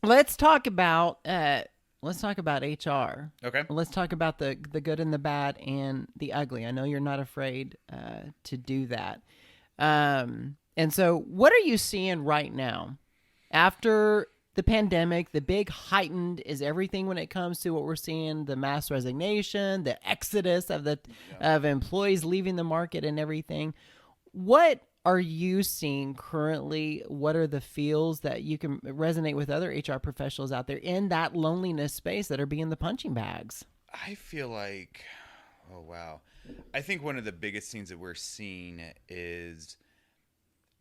Let's talk about HR. Okay. Let's talk about the good and the bad and the ugly. I know you're not afraid to do that. And so, what are you seeing right now after the pandemic? The big heightened is everything when it comes to what we're seeing: the mass resignation, the exodus of employees leaving the market, and everything. What are you seeing currently? What are the feels that you can resonate with other HR professionals out there in that loneliness space that are being the punching bags? I feel like, oh wow, I think one of the biggest things that we're seeing is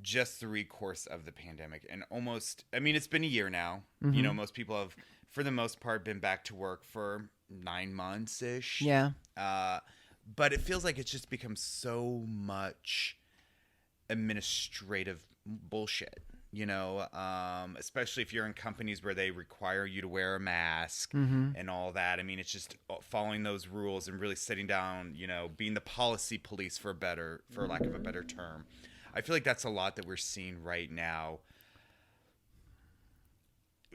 just the recourse of the pandemic, and almost, I mean, it's been a year now. Mm-hmm. Most people have, for the most part, been back to work for 9 months ish. Yeah. But it feels like it's just become so much administrative bullshit, especially if you're in companies where they require you to wear a mask and all that. I mean, it's just following those rules and really sitting down, being the policy police for lack of a better term. I feel like that's a lot that we're seeing right now.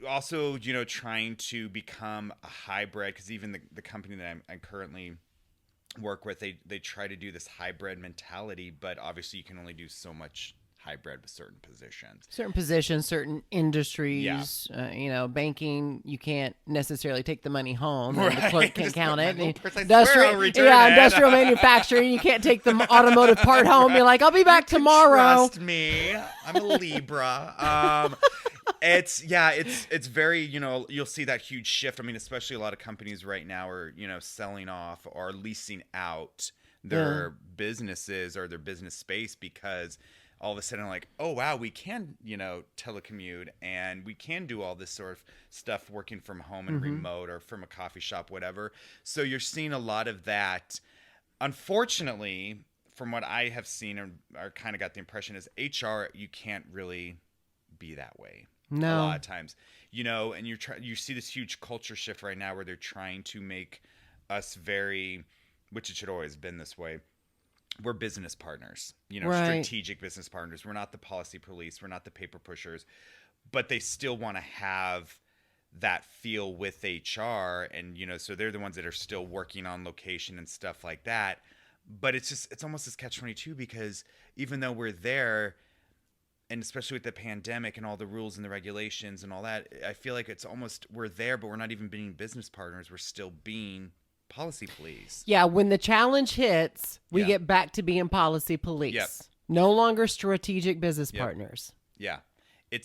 Also, trying to become a hybrid, because even the company that I currently work with, they try to do this hybrid mentality, but obviously you can only do so much hybrid with certain positions, Certain industries. Banking, you can't necessarily take the money home. Right. The clerk can count it. Industrial industrial manufacturing, you can't take the automotive part home. You're like, I'll be back tomorrow. Trust me, I'm a Libra. It's very, you'll see that huge shift. I mean, especially a lot of companies right now are, selling off or leasing out their businesses or their business space, because all of a sudden, like, oh wow, we can, telecommute, and we can do all this sort of stuff working from home and remote or from a coffee shop, whatever. So you're seeing a lot of that. Unfortunately, from what I have seen or kind of got the impression, is HR, you can't really be that way. No. A lot of times, and you see this huge culture shift right now where they're trying to make us which it should always been this way. We're business partners, Right. strategic business partners. We're not the policy police. We're not the paper pushers, but they still want to have that feel with HR. And, so they're the ones that are still working on location and stuff like that. But it's almost this catch-22, because even though we're there, and especially with the pandemic and all the rules and the regulations and all that, I feel like it's almost, we're there, but we're not even being business partners. We're still being policy police. Yeah, when the challenge hits, we get back to being policy police. Yep. No longer strategic business partners. Yeah. It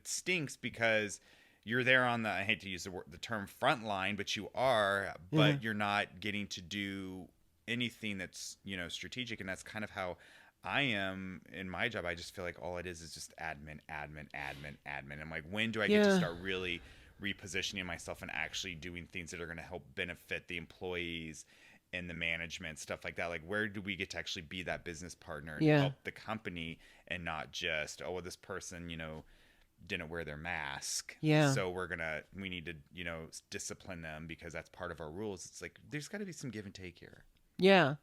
stinks, because you're there on I hate to use the term front line, but you are, but you're not getting to do anything that's, strategic. And that's kind of how I am in my job. I just feel like all it is just admin. I'm like, when do I get to start really repositioning myself and actually doing things that are going to help benefit the employees and the management, stuff like that? Like, where do we get to actually be that business partner and help the company, and not just, oh, well, this person, didn't wear their mask. Yeah. So we need to, discipline them because that's part of our rules. It's like, there's got to be some give and take here. Yeah.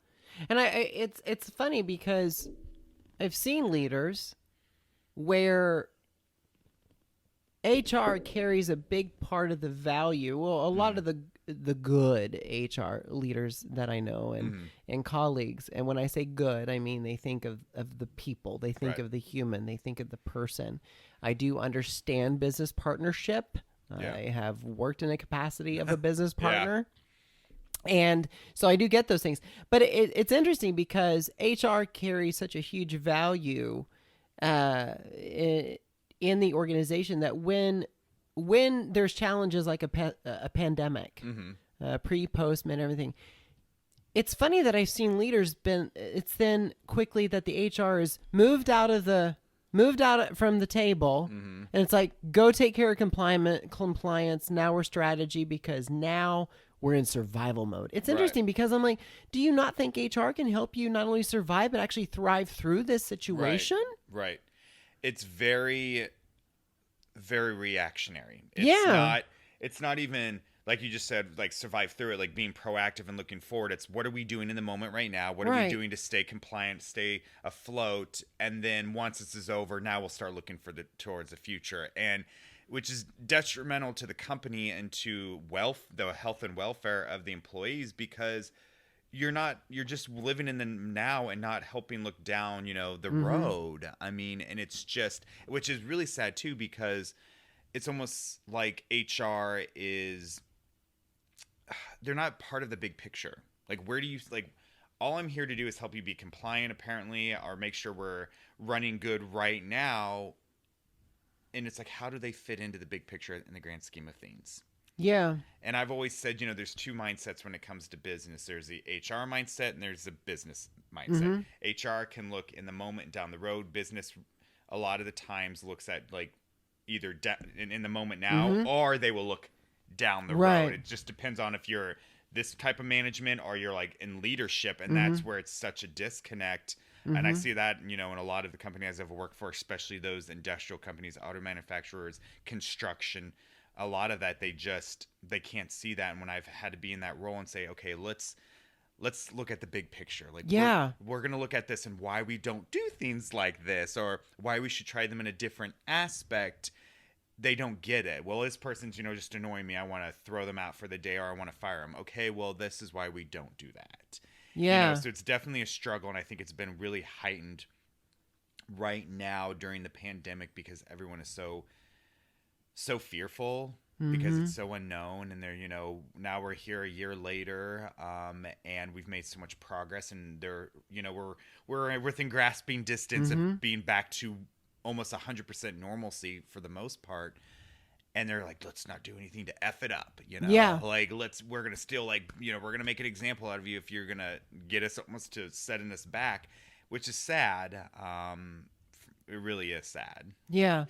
And it's funny, because I've seen leaders where HR carries a big part of the value. Well, a lot of the good HR leaders that I know and colleagues. And when I say good, I mean they think of the people. They think of the human. They think of the person. I do understand business partnership. Yeah. I have worked in a capacity of a business partner. And so I do get those things. But it's interesting, because HR carries such a huge value in the organization, that when there's challenges like a pandemic, pre, post, mid, everything, it's funny that I've seen leaders it's then quickly that the HR is moved out from the table, and it's like, go take care of compliance. Now we're strategy, because now we're in survival mode. It's interesting, because I'm like, do you not think HR can help you not only survive, but actually thrive through this situation? Right. It's very, very reactionary. It's not even, like you just said, like, survive through it, like being proactive and looking forward. It's, what are we doing in the moment right now? What are we doing to stay compliant, stay afloat? And then once this is over, now we'll start looking towards the future. And which is detrimental to the company and to the health and welfare of the employees, because you're just living in the now and not helping look down, the Mm-hmm. road. I mean, and it's just, which is really sad too, because it's almost like HR is, they're not part of the big picture. Like, where do you, like, all I'm here to do is help you be compliant, apparently, or make sure we're running good right now. And it's like, how do they fit into the big picture in the grand scheme of things? Yeah. And I've always said, there's two mindsets when it comes to business. There's the HR mindset and there's the business mindset. Mm-hmm. HR can look in the moment down the road. Business, a lot of the times, looks at like either in the moment now, Mm-hmm. or they will look down the road. Right. It just depends on if you're this type of management or you're like in leadership, and Mm-hmm. that's where it's such a disconnect. And I Mm-hmm. see that, in a lot of the companies I've worked for, especially those industrial companies, auto manufacturers, construction, a lot of that they can't see that. And when I've had to be in that role and say, okay, let's look at the big picture. Like, Yeah. we're going to look at this and why we don't do things like this, or why we should try them in a different aspect. They don't get it. Well, this person's, just annoying me. I want to throw them out for the day, or I want to fire them. Okay, well, this is why we don't do that. Yeah. So it's definitely a struggle, and I think it's been really heightened right now during the pandemic, because everyone is so fearful, because Mm-hmm. it's so unknown. And they're, now we're here a year later, and we've made so much progress, and they're, we're within grasping distance Mm-hmm. of being back to almost 100% normalcy for the most part. And they're like, let's not do anything to F it up, Yeah. like, we're gonna still, like, we're gonna make an example out of you if you're gonna get us almost to setting us back, which is sad. It really is sad. Yeah.